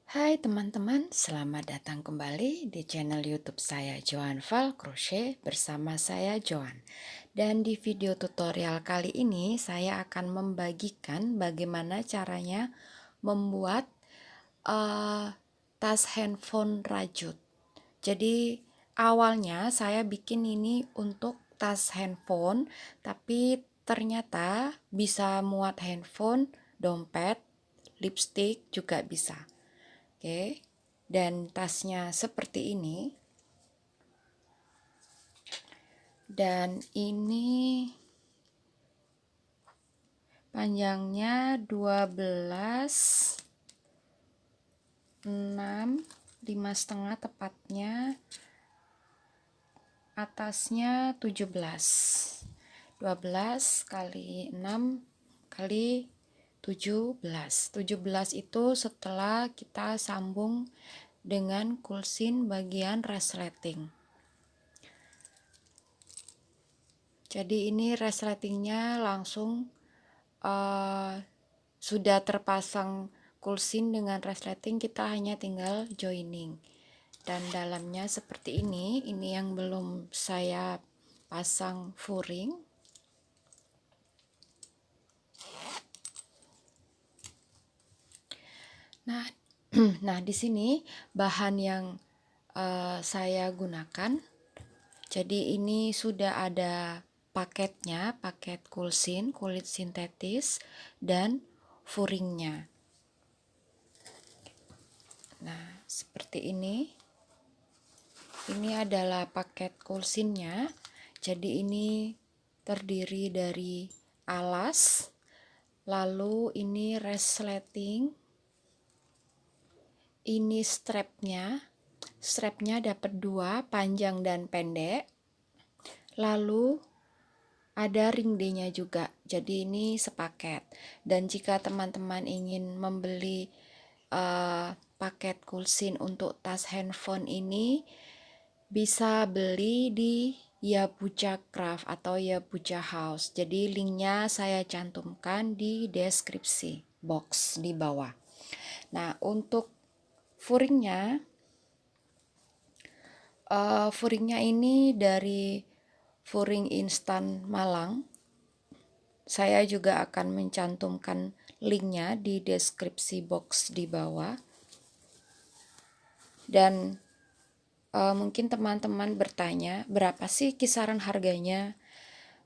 Hai teman-teman, selamat datang kembali di channel YouTube saya Joan Val Crochet bersama saya Joan. Dan di video tutorial kali ini saya akan membagikan bagaimana caranya membuat tas handphone rajut. Jadi awalnya saya bikin ini untuk tas handphone, tapi ternyata bisa muat handphone, dompet, lipstick juga bisa. Oke, dan tasnya seperti ini. Dan ini panjangnya 12, 6, 5,5 tepatnya. Atasnya 17. 12 kali 6 kali 17. 17 itu setelah kita sambung dengan kulsin bagian resleting. Jadi ini resletingnya langsung sudah terpasang kulsin dengan resleting, kita hanya tinggal joining. Dan dalamnya seperti ini yang belum saya pasang furing. Nah, nah di sini bahan yang saya gunakan. Jadi ini sudah ada paketnya, paket kulsin, kulit sintetis, dan furingnya. Nah, seperti ini. Ini adalah paket kulsinnya. Jadi ini terdiri dari alas, lalu ini resleting, ini strapnya dapat 2, panjang dan pendek, lalu ada ring D-nya juga. Jadi ini sepaket. Dan jika teman-teman ingin membeli paket kulsin untuk tas handphone ini, bisa beli di Yabucha Craft atau Yabucha House. Jadi linknya saya cantumkan di deskripsi box di bawah. Nah, untuk furingnya ini dari furing instan Malang. Saya juga akan mencantumkan linknya di deskripsi box di bawah. Dan mungkin teman-teman bertanya, berapa sih kisaran harganya?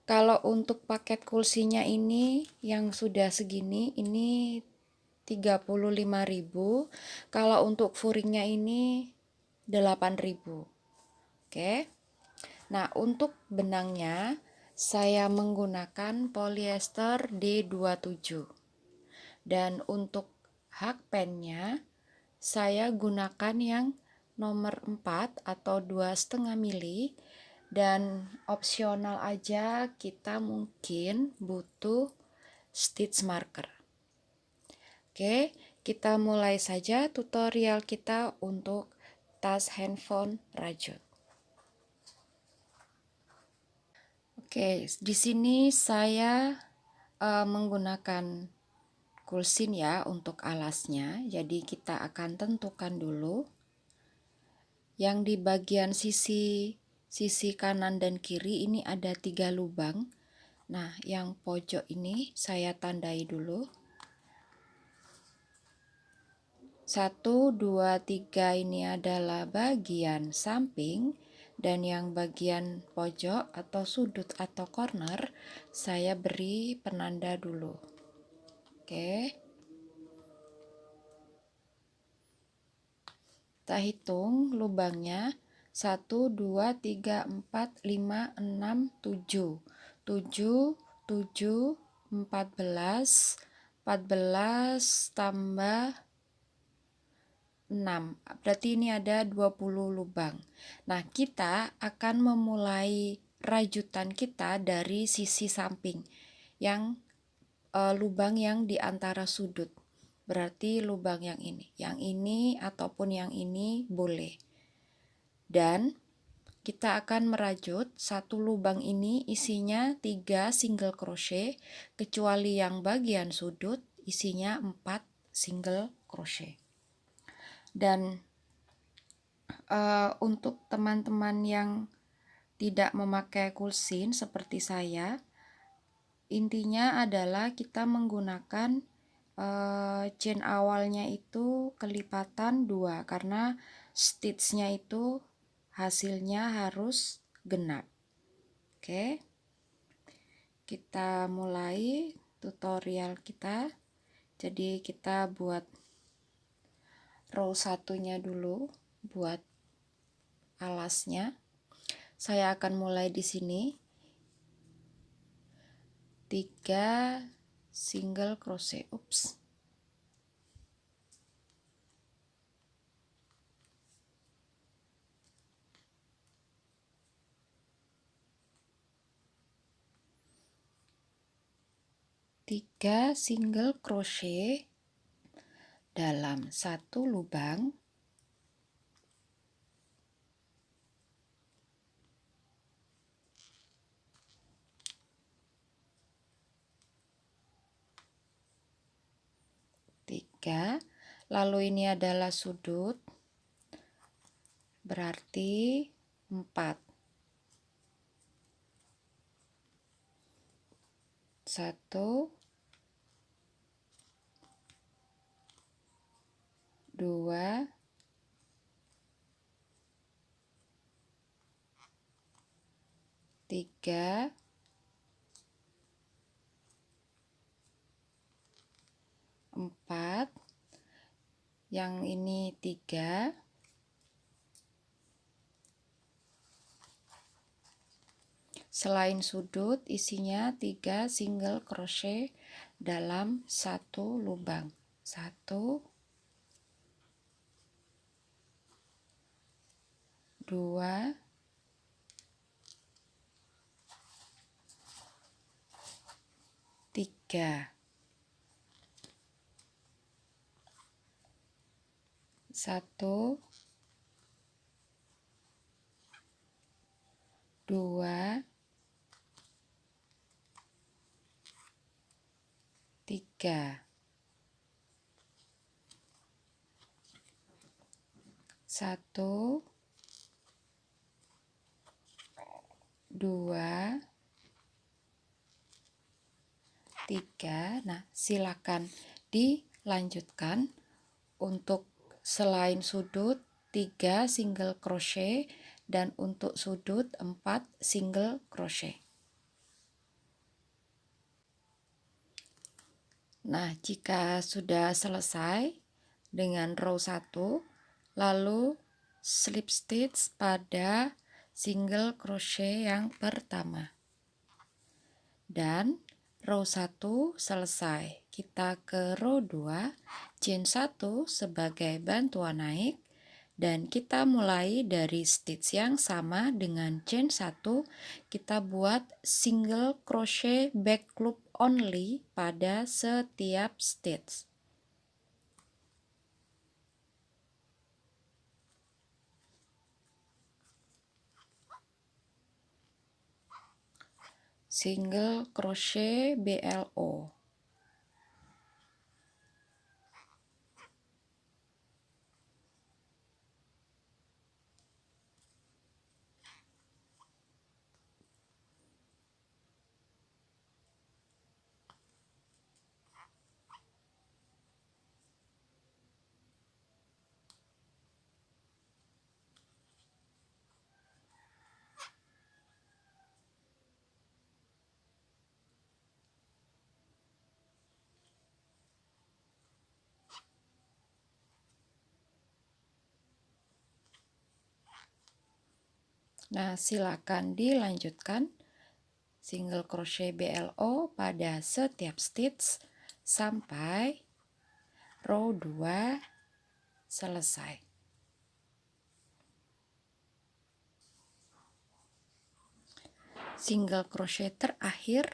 Kalau untuk paket kulsinya ini yang sudah segini, ini 35.000. Kalau untuk furingnya ini 8.000. Oke. Nah, untuk benangnya saya menggunakan polyester D27. Dan untuk hakpennya saya gunakan yang nomor 4 atau 2,5 mili. Dan opsional aja kita mungkin butuh stitch marker. Oke, kita mulai saja tutorial kita untuk tas handphone rajut. Oke, di sini saya menggunakan kulsin ya untuk alasnya. Jadi kita akan tentukan dulu yang di bagian sisi kanan dan kiri ini ada 3 lubang. Nah, yang pojok ini saya tandai dulu. 1, 2, 3 ini adalah bagian samping, dan yang bagian pojok atau sudut atau corner saya beri penanda dulu. Oke. Kita hitung lubangnya. 1, 2, 3, 4, 5, 6, 7. 7, 7, 14, 14 tambah 6. Berarti ini ada 20 lubang. Nah, kita akan memulai rajutan kita dari sisi samping. Yang lubang yang di antara sudut. Berarti lubang yang ini ataupun yang ini boleh. Dan kita akan merajut satu lubang ini isinya 3 single crochet, kecuali yang bagian sudut isinya 4 single crochet. Dan untuk teman-teman yang tidak memakai kulsin seperti saya, intinya adalah kita menggunakan chain awalnya itu kelipatan 2 karena stitchnya itu hasilnya harus genap. Oke, kita mulai tutorial kita. Jadi kita buat row satunya dulu buat alasnya. Saya akan mulai di sini 3 single crochet. 3 single crochet dalam satu lubang, lalu ini adalah sudut, berarti 4. 1, 2, 3, 4, yang ini 3, selain sudut isinya 3 single crochet dalam satu lubang. 1, 2, 3. 1, 2, 3. 1, 2, 3. Nah, silakan dilanjutkan untuk selain sudut 3 single crochet dan untuk sudut 4 single crochet. Nah, jika sudah selesai dengan row 1, lalu slip stitch pada single crochet yang pertama. Dan row 1 selesai. Kita ke row 2, chain 1 sebagai bantuan naik, dan kita mulai dari stitch yang sama dengan chain 1. Kita buat single crochet back loop only pada setiap stitch. Single crochet BLO. Nah, silakan dilanjutkan single crochet BLO pada setiap stitch sampai row 2 selesai. Single crochet terakhir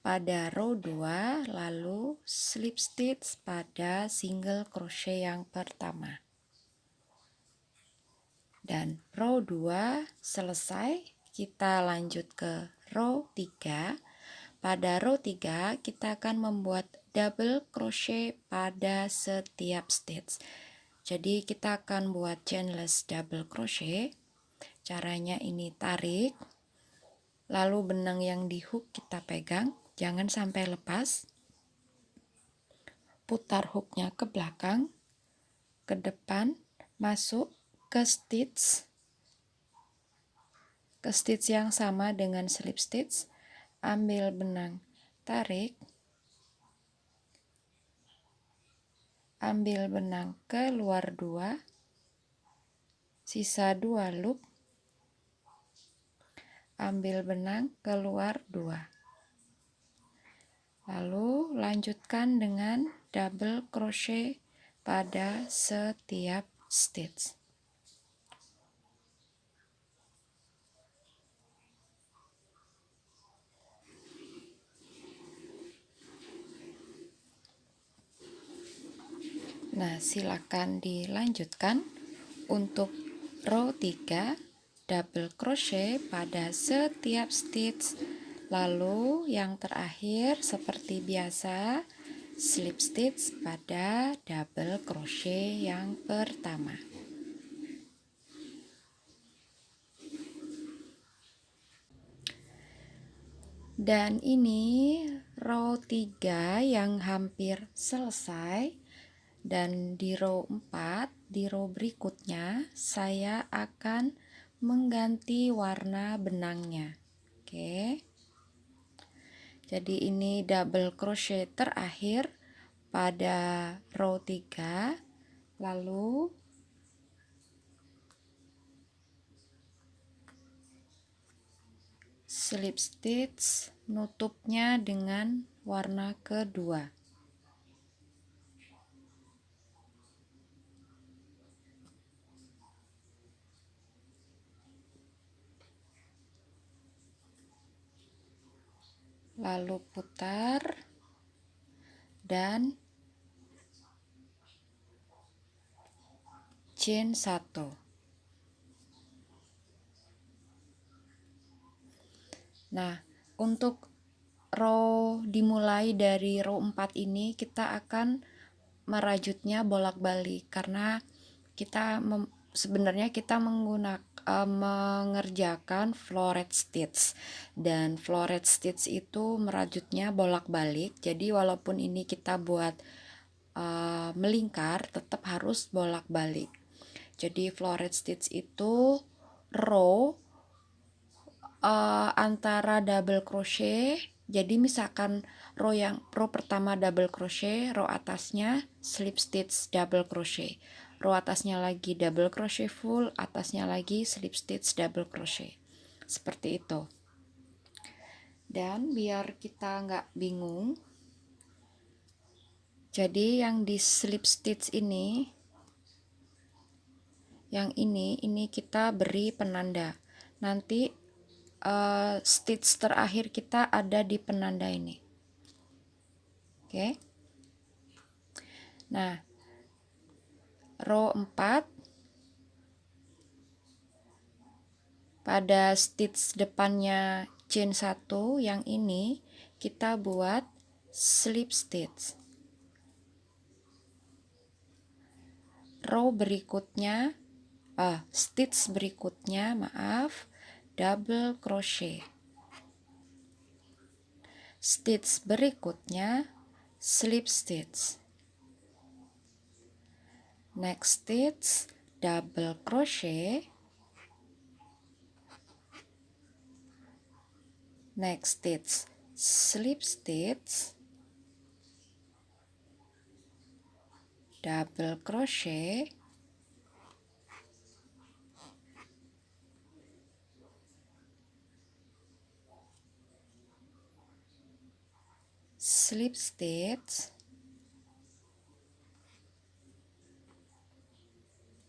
pada row 2, lalu slip stitch pada single crochet yang pertama. Dan row 2 selesai, kita lanjut ke row 3. Pada row 3 kita akan membuat double crochet pada setiap stitch. Jadi kita akan buat chainless double crochet. Caranya ini tarik, lalu benang yang di hook kita pegang, jangan sampai lepas. Putar hooknya ke belakang, ke depan, masuk ke stitch yang sama dengan slip stitch. Ambil benang, tarik, ambil benang keluar 2, sisa 2 loop, ambil benang keluar 2, lalu lanjutkan dengan double crochet pada setiap stitch. Nah, silakan dilanjutkan. Untuk row 3 double crochet pada setiap stitch, lalu yang terakhir seperti biasa slip stitch pada double crochet yang pertama. Dan ini row 3 yang hampir selesai. Dan di row 4, di row berikutnya saya akan mengganti warna benangnya. Oke. Jadi ini double crochet terakhir pada row 3. Lalu slip stitch nutupnya dengan warna kedua. Lalu putar dan chain 1. Nah, untuk row dimulai dari row 4 ini kita akan merajutnya bolak-balik karena kita sebenarnya kita mengerjakan floret stitch, dan floret stitch itu merajutnya bolak-balik. Jadi walaupun ini kita buat melingkar, tetap harus bolak-balik. Jadi floret stitch itu row antara double crochet. Jadi misalkan row pertama double crochet, row atasnya slip stitch double crochet, row atasnya lagi double crochet full, atasnya lagi slip stitch double crochet, seperti itu. Dan biar kita nggak bingung, jadi yang di slip stitch ini, yang ini kita beri penanda. Nanti stitch terakhir kita ada di penanda ini. Oke. Nah, row 4 pada stitch depannya chain 1 yang ini kita buat slip stitch. Row berikutnya stitch berikutnya, double crochet. Stitch berikutnya slip stitch. Next stitch double crochet. Next stitch slip stitch, double crochet, slip stitch,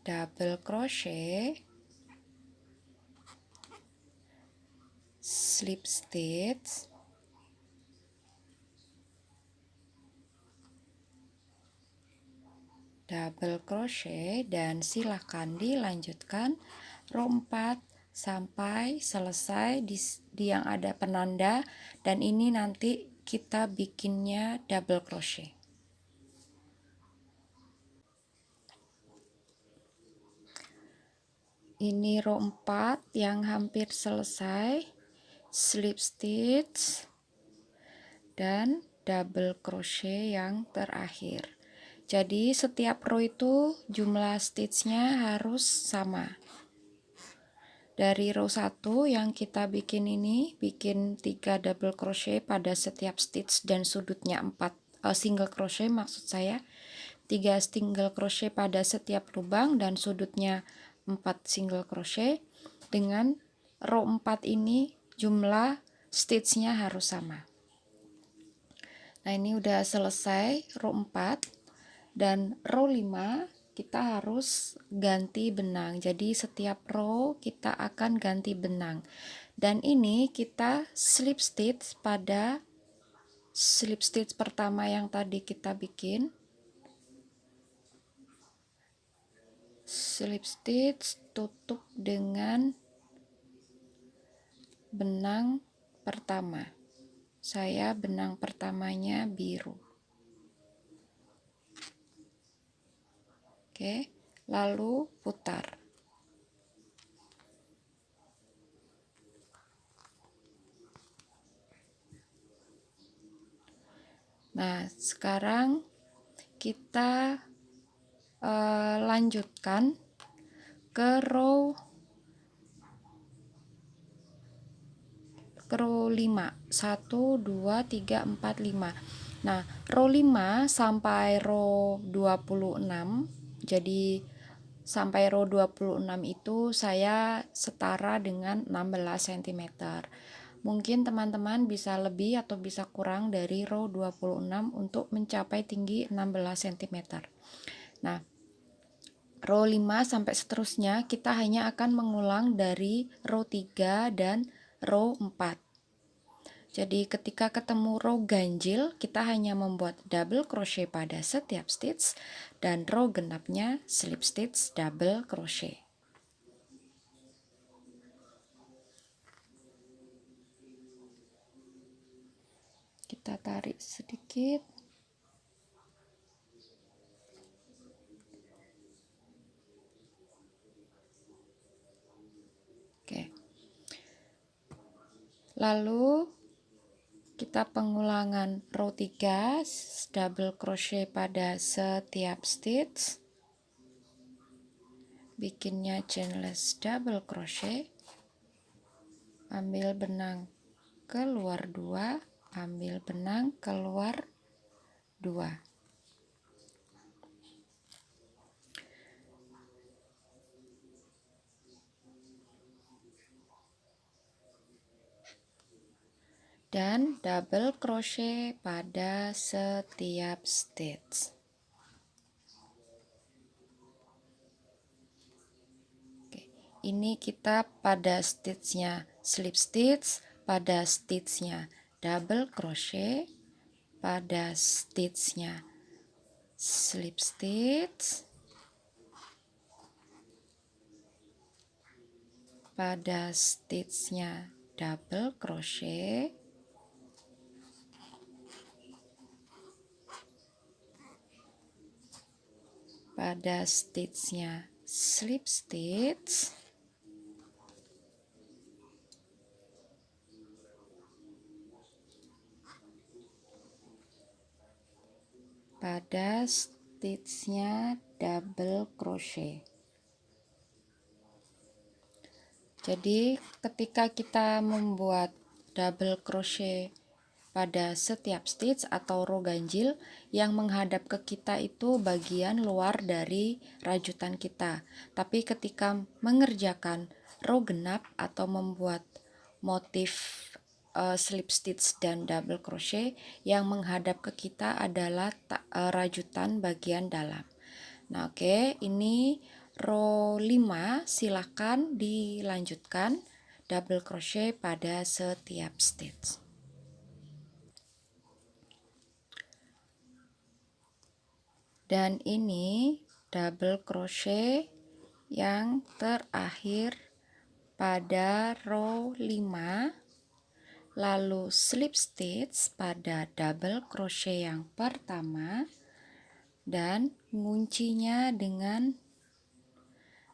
double crochet, slip stitch, double crochet, dan silahkan dilanjutkan row 4 sampai selesai di yang ada penanda, dan ini nanti kita bikinnya double crochet. Ini row 4 yang hampir selesai, slip stitch dan double crochet yang terakhir. Jadi setiap row itu jumlah stitchnya harus sama. Dari row 1 yang kita bikin ini, bikin 3 double crochet pada setiap stitch dan sudutnya 4 single crochet, maksud saya 3 single crochet pada setiap lubang dan sudutnya 4 single crochet. Dengan row 4 ini jumlah stitchnya harus sama. Nah, ini udah selesai row 4 dan row 5 kita harus ganti benang. Jadi setiap row kita akan ganti benang. Dan ini kita slip stitch pada slip stitch pertama yang tadi kita bikin. Slip stitch, tutup dengan benang pertama. Saya benang pertamanya biru. Oke, lalu putar. Nah, sekarang kita lanjutkan ke row 5. 1 2 3 4 5. Nah, row 5 sampai row 26. Jadi sampai row 26 itu saya setara dengan 16 cm. Mungkin teman-teman bisa lebih atau bisa kurang dari row 26 untuk mencapai tinggi 16 cm. Nah, row 5 sampai seterusnya kita hanya akan mengulang dari row 3 dan row 4. Jadi ketika ketemu row ganjil, kita hanya membuat double crochet pada setiap stitch dan row genapnya slip stitch double crochet. Kita tarik sedikit. Oke. Lalu kita pengulangan row 3 double crochet pada setiap stitch. Bikinnya chainless double crochet. Ambil benang keluar 2, ambil benang keluar 2. Dan double crochet pada setiap stitch. Oke, ini kita pada stitchnya slip stitch, pada stitchnya double crochet, pada stitchnya slip stitch, pada stitchnya double crochet, pada stitchnya slip stitch, pada stitchnya double crochet. Jadi ketika kita membuat double crochet pada setiap stitch atau row ganjil, yang menghadap ke kita itu bagian luar dari rajutan kita. Tapi ketika mengerjakan row genap atau membuat motif slip stitch dan double crochet, yang menghadap ke kita adalah rajutan bagian dalam. Nah, oke, ini row 5 silahkan dilanjutkan double crochet pada setiap stitch. Dan ini double crochet yang terakhir pada row 5, lalu slip stitch pada double crochet yang pertama dan nguncinya dengan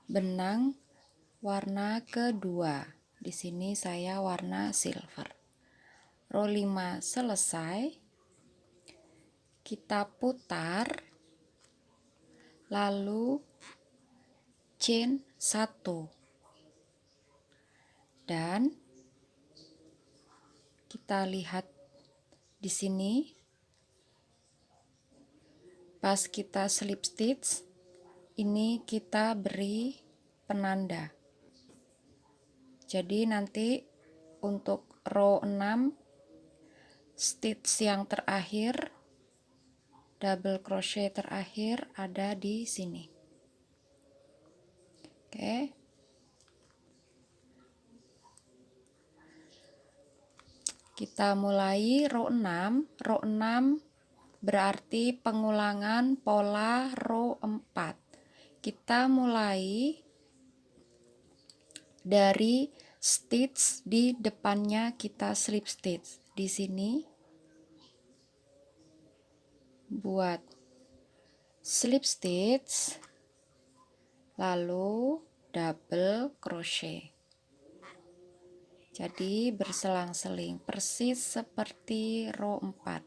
benang warna kedua. Di sini saya warna silver. Row 5 selesai. Kita putar, lalu chain 1. Dan kita lihat di sini pas kita slip stitch, ini kita beri penanda. Jadi nanti untuk row 6 stitch yang terakhir, double crochet terakhir ada di sini. Oke. Kita mulai row 6. Row 6 berarti pengulangan pola row 4. Kita mulai dari stitch di depannya, kita slip stitch. Di sini buat slip stitch, lalu double crochet. Jadi berselang-seling persis seperti row 4.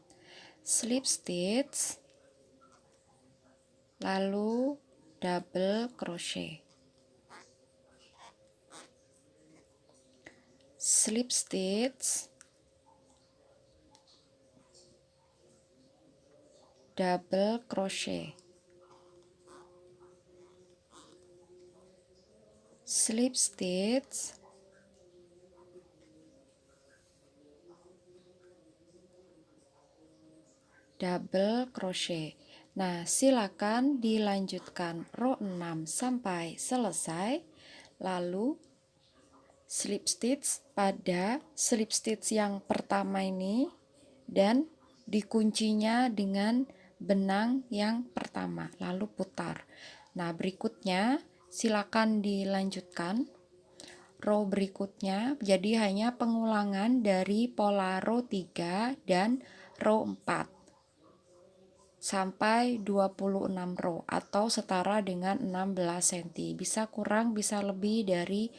Slip stitch, lalu double crochet. Slip stitch, double crochet. Slip stitch, double crochet. Nah, silakan dilanjutkan row 6 sampai selesai, lalu slip stitch pada slip stitch yang pertama ini dan dikuncinya dengan benang yang pertama, lalu putar. Nah, berikutnya silakan dilanjutkan row berikutnya, jadi hanya pengulangan dari pola row 3 dan row 4 sampai 26 row atau setara dengan 16 cm. Bisa kurang, bisa lebih dari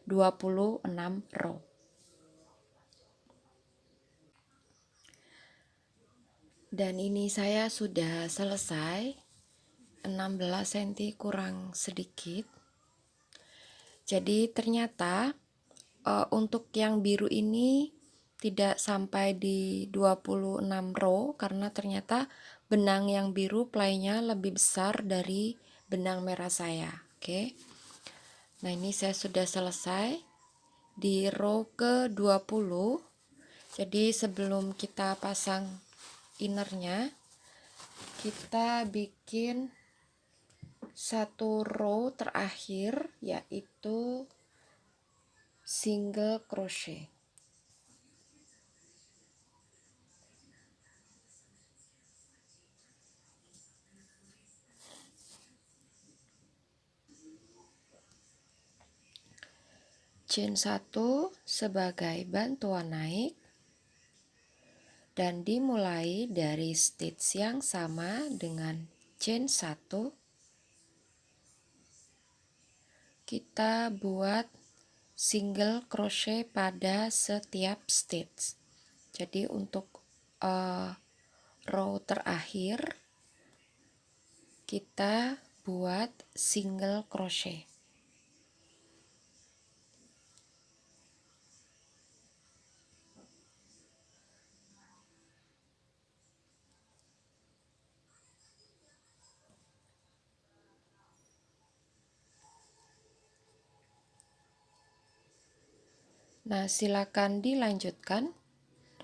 26 row. Dan ini saya sudah selesai, 16 cm kurang sedikit. Jadi ternyata untuk yang biru ini tidak sampai di 26 row karena ternyata benang yang biru playnya lebih besar dari benang merah saya. Oke. Nah, ini saya sudah selesai di row ke-20. Jadi sebelum kita pasang innernya, kita bikin satu row terakhir, yaitu single crochet. Chain 1 sebagai bantuan naik dan dimulai dari stitch yang sama dengan chain 1. Kita buat single crochet pada setiap stitch. Jadi untuk row terakhir kita buat single crochet. Nah, silakan dilanjutkan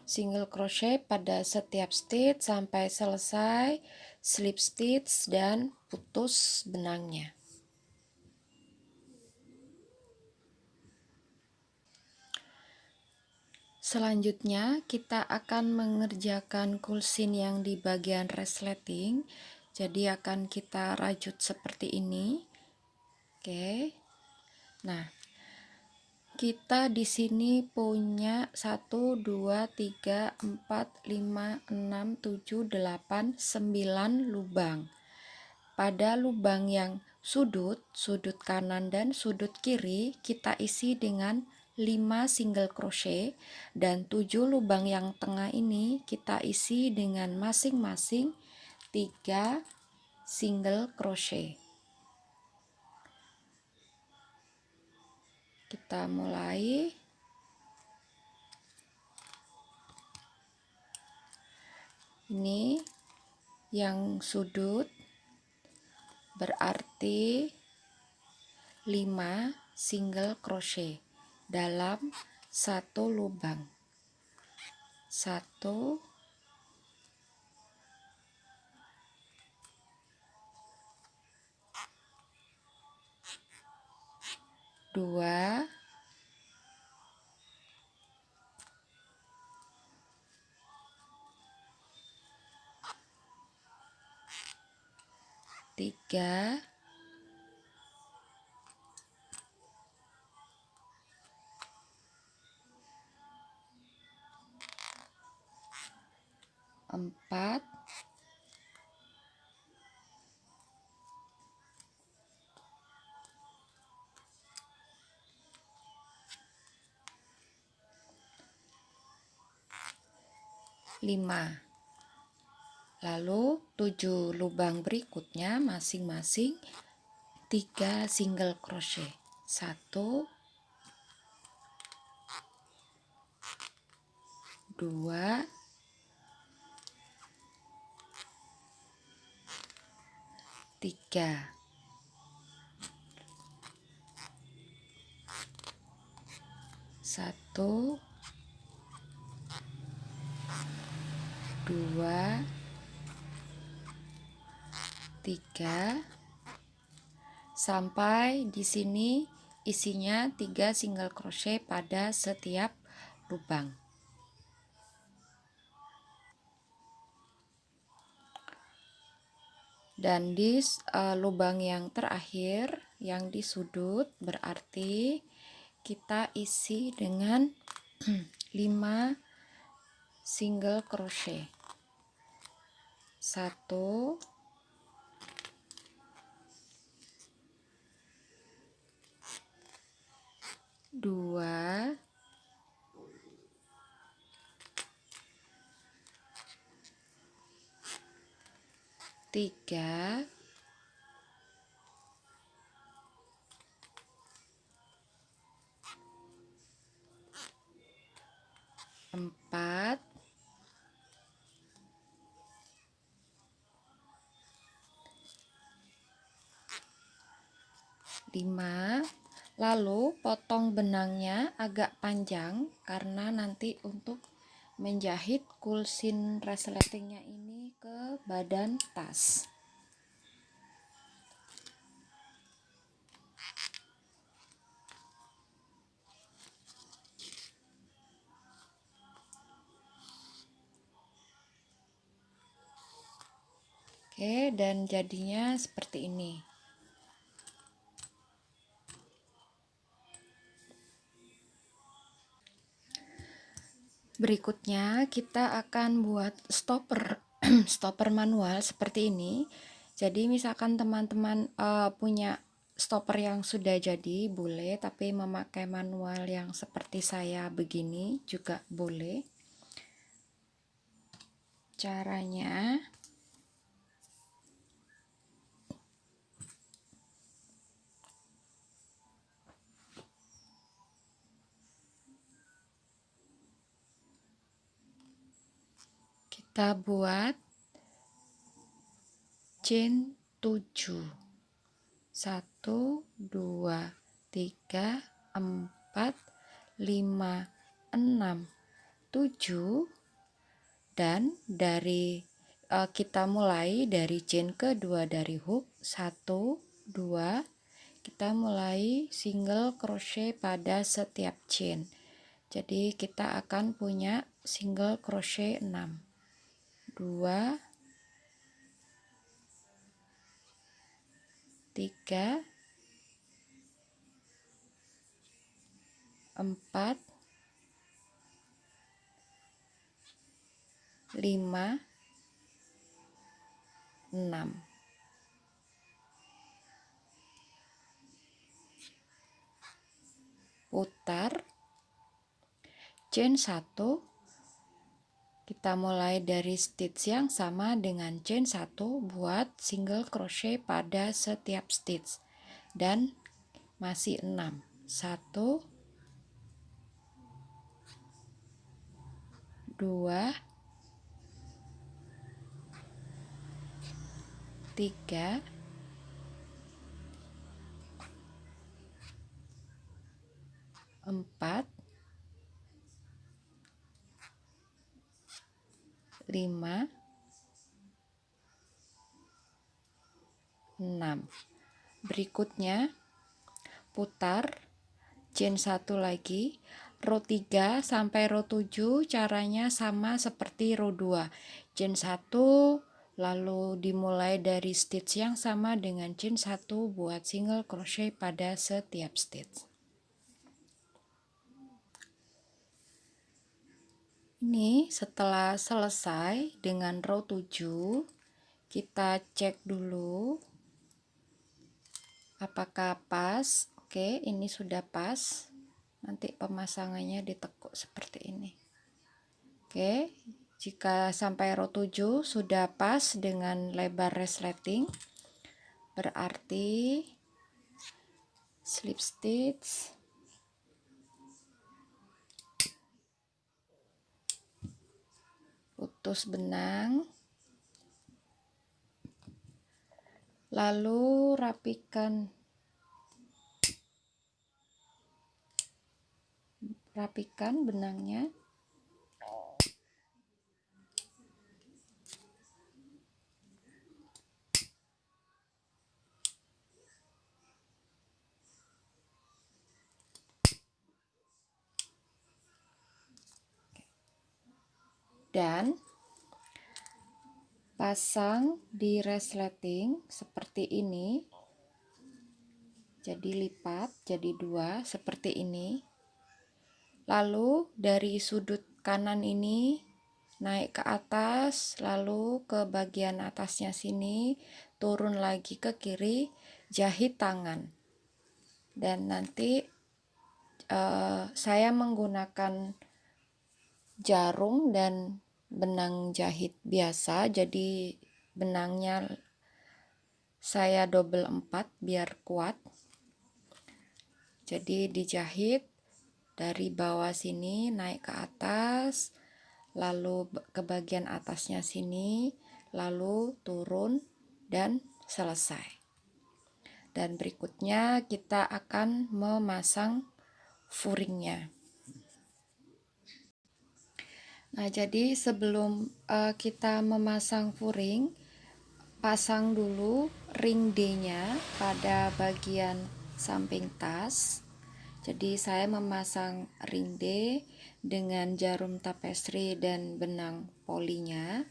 single crochet pada setiap stitch sampai selesai slip stitch dan putus benangnya. Selanjutnya kita akan mengerjakan kulsin yang di bagian resleting. Jadi akan kita rajut seperti ini. Oke. Nah, kita di sini punya 1 2 3 4 5 6 7 8 9 lubang. Pada lubang yang sudut kanan dan sudut kiri kita isi dengan 5 single crochet, dan 7 lubang yang tengah ini kita isi dengan masing-masing 3 single crochet. Kita mulai. Ini yang sudut berarti 5 single crochet dalam satu lubang. 1, 2, 3, 4, 5. Lalu 7 lubang berikutnya masing-masing 3 single crochet. 1, 2, 3. 1, 2, 3. Sampai di sini isinya 3 single crochet pada setiap lubang. Dan di lubang yang terakhir yang di sudut berarti kita isi dengan 5 single crochet. 1, 2, 3, 4, 5. Lalu potong benangnya agak panjang karena nanti untuk menjahit kulsin resletingnya ini ke badan tas. Oke, dan jadinya seperti ini. Berikutnya kita akan buat stopper stopper manual seperti ini. Jadi misalkan teman-teman punya stopper yang sudah jadi boleh, tapi memakai manual yang seperti saya begini juga boleh. Caranya kita buat chain 7. 1, 2, 3, 4, 5, 6, 7, dan dari kita mulai dari chain kedua dari hook 1, 2, kita mulai single crochet pada setiap chain. Jadi kita akan punya single crochet 6. 2, 3, 4, 5, 6. putar, chain 1. Kita mulai dari stitch yang sama dengan chain 1, buat single crochet pada setiap stitch, dan masih 6. 1, 2, 3, 4, 5, 6. Berikutnya putar, chain 1 lagi, row 3 sampai row 7 caranya sama seperti row 2. Chain 1, lalu dimulai dari stitch yang sama dengan chain 1 buat single crochet pada setiap stitch. Ini setelah selesai dengan row 7, kita cek dulu apakah pas. Oke, ini sudah pas. Nanti pemasangannya ditekuk seperti ini. Oke, jika sampai row 7 sudah pas dengan lebar resleting, berarti slip stitch, putus benang, lalu rapikan benangnya. Dan pasang di resleting seperti ini. Jadi lipat jadi 2 seperti ini. Lalu dari sudut kanan ini naik ke atas, lalu ke bagian atasnya sini, turun lagi ke kiri, jahit tangan. Dan nanti saya menggunakan jarum dan benang jahit biasa, jadi benangnya saya double 4 biar kuat. Jadi dijahit dari bawah sini naik ke atas, lalu ke bagian atasnya sini, lalu turun dan selesai. Dan berikutnya kita akan memasang furingnya. Nah, jadi sebelum kita memasang furing, pasang dulu ring D-nya pada bagian samping tas. Jadi saya memasang ring D dengan jarum tapestry dan benang polinya.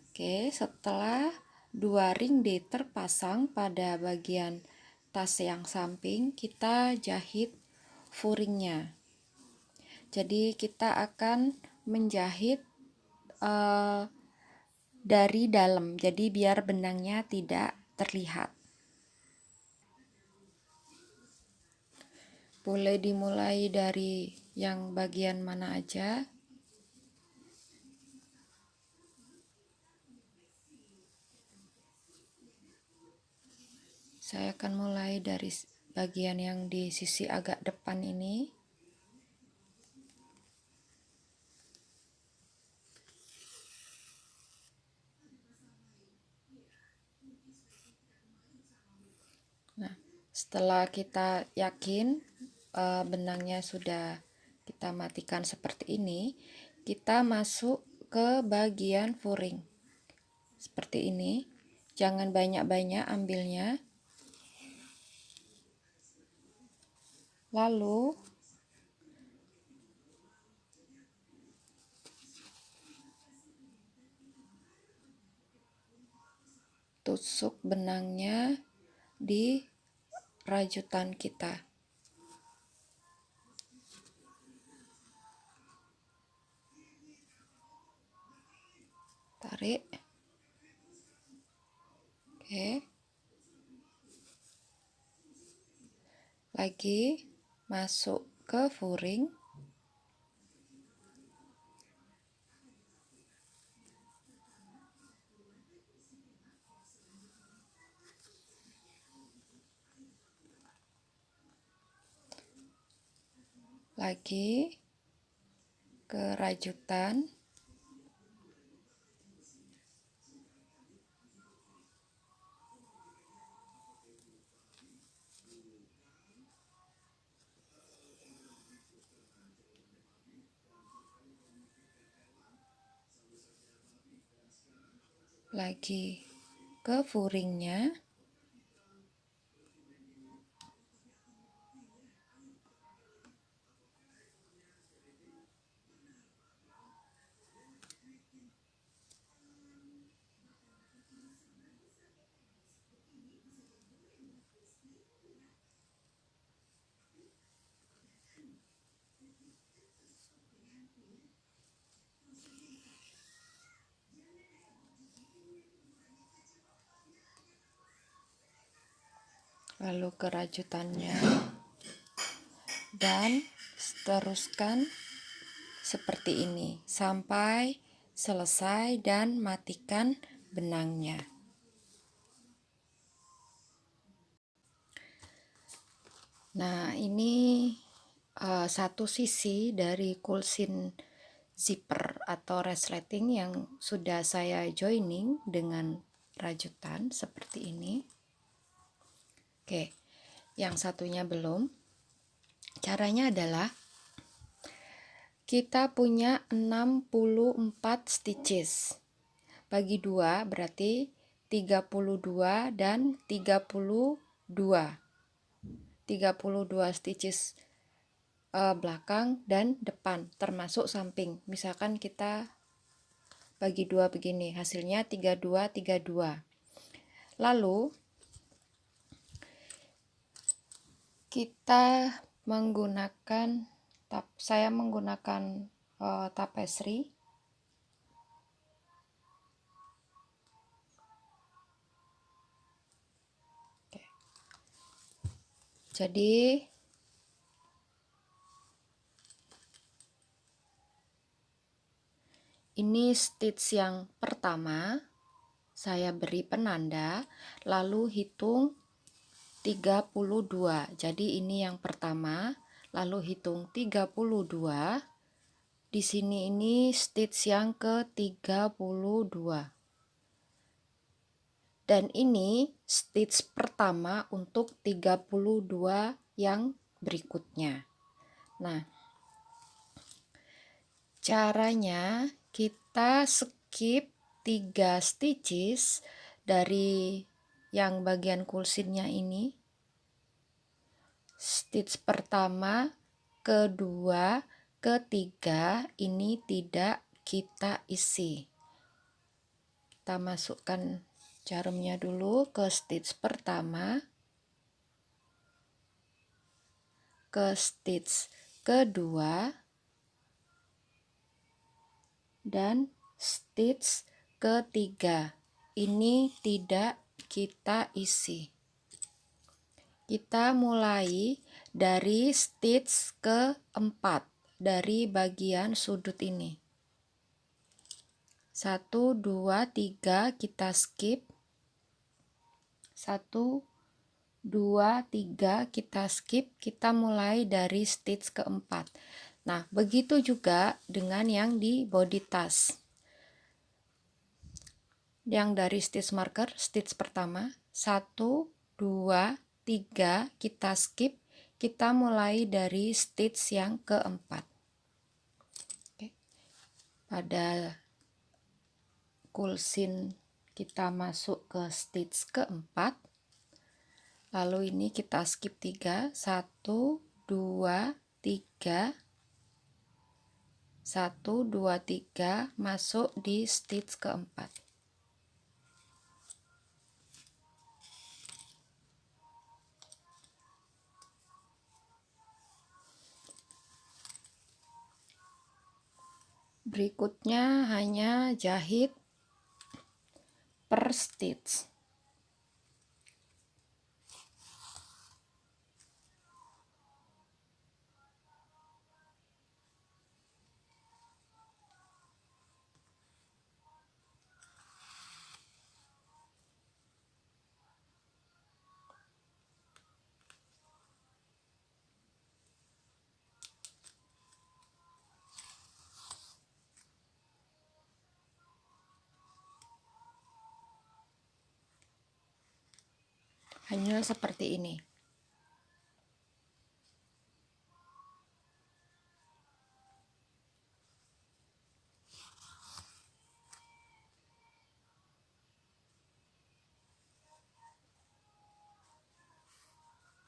Oke, setelah 2 ring D terpasang pada bagian tas yang samping, kita jahit furingnya. Jadi kita akan menjahit dari dalam, jadi biar benangnya tidak terlihat. Boleh dimulai dari yang bagian mana aja. Saya akan mulai dari bagian yang di sisi agak depan ini. Nah, setelah kita yakin benangnya sudah kita matikan seperti ini, kita masuk ke bagian furing. Seperti ini. Jangan banyak-banyak ambilnya. Lalu tusuk benangnya di rajutan kita. Tarik. Oke. Lagi masuk ke furing, lagi ke rajutan, lagi ke furingnya, lalu ke rajutannya, dan teruskan seperti ini sampai selesai dan matikan benangnya. Nah, ini satu sisi dari kulsin zipper atau resleting yang sudah saya joining dengan rajutan seperti ini. Oke, yang satunya belum. Caranya adalah kita punya 64 stitches. Bagi 2 berarti 32 dan 32. 32 stitches belakang dan depan termasuk samping. Misalkan kita bagi 2 begini, hasilnya 32 32. Lalu kita menggunakan saya menggunakan tapestry. Oke. Jadi ini stitch yang pertama, saya beri penanda, lalu hitung 32. Jadi ini yang pertama, lalu hitung 32. Di sini ini stitch yang ke-32. Dan ini stitch pertama untuk 32 yang berikutnya. Nah, caranya kita skip 3 stitches dari yang bagian kulsinnya ini. Stitch pertama, kedua, ketiga ini tidak kita isi. Kita masukkan jarumnya dulu ke stitch pertama, ke stitch kedua, dan stitch ketiga. Ini tidak kita isi. Kita mulai dari stitch keempat dari bagian sudut ini. 1 2 3 kita skip. 1 2 3 kita skip. Kita mulai dari stitch keempat. Nah, begitu juga dengan yang di body tas. Yang dari stitch marker, stitch pertama, 1 2 3 kita skip, kita mulai dari stitch yang keempat. Oke. Pada kulsin kita masuk ke stitch keempat, lalu ini kita skip 3, 1 2 3, 1 2 3 masuk di stitch keempat. Berikutnya hanya jahit per stitch. hanya seperti ini.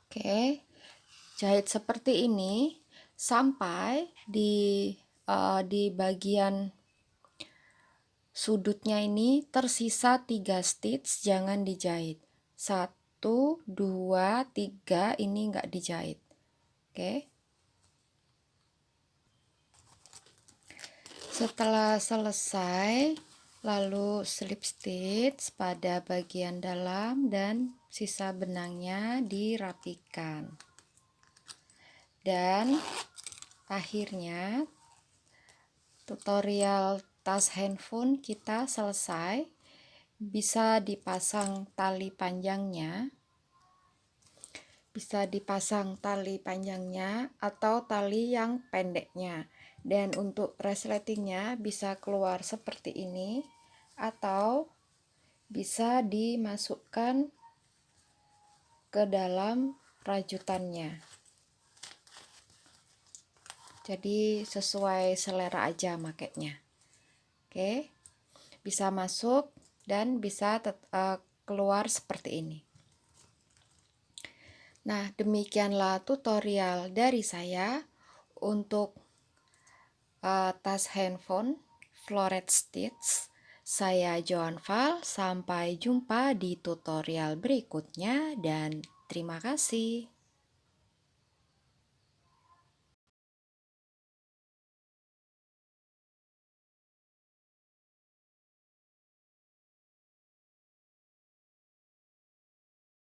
Oke, jahit seperti ini sampai di bagian sudutnya ini tersisa 3 stitch, jangan dijahit. 1, 2, 3 ini enggak dijahit. Oke. Setelah selesai, lalu slip stitch pada bagian dalam dan sisa benangnya dirapikan. Dan akhirnya tutorial tas handphone kita selesai. Bisa dipasang tali panjangnya. Bisa dipasang tali panjangnya atau tali yang pendeknya. Dan untuk resletingnya bisa keluar seperti ini atau bisa dimasukkan ke dalam rajutannya. Jadi sesuai selera aja makainya. Oke, bisa masuk dan bisa keluar seperti ini. Nah, demikianlah tutorial dari saya untuk tas handphone floret stitch. Saya Joan Val, sampai jumpa di tutorial berikutnya dan terima kasih.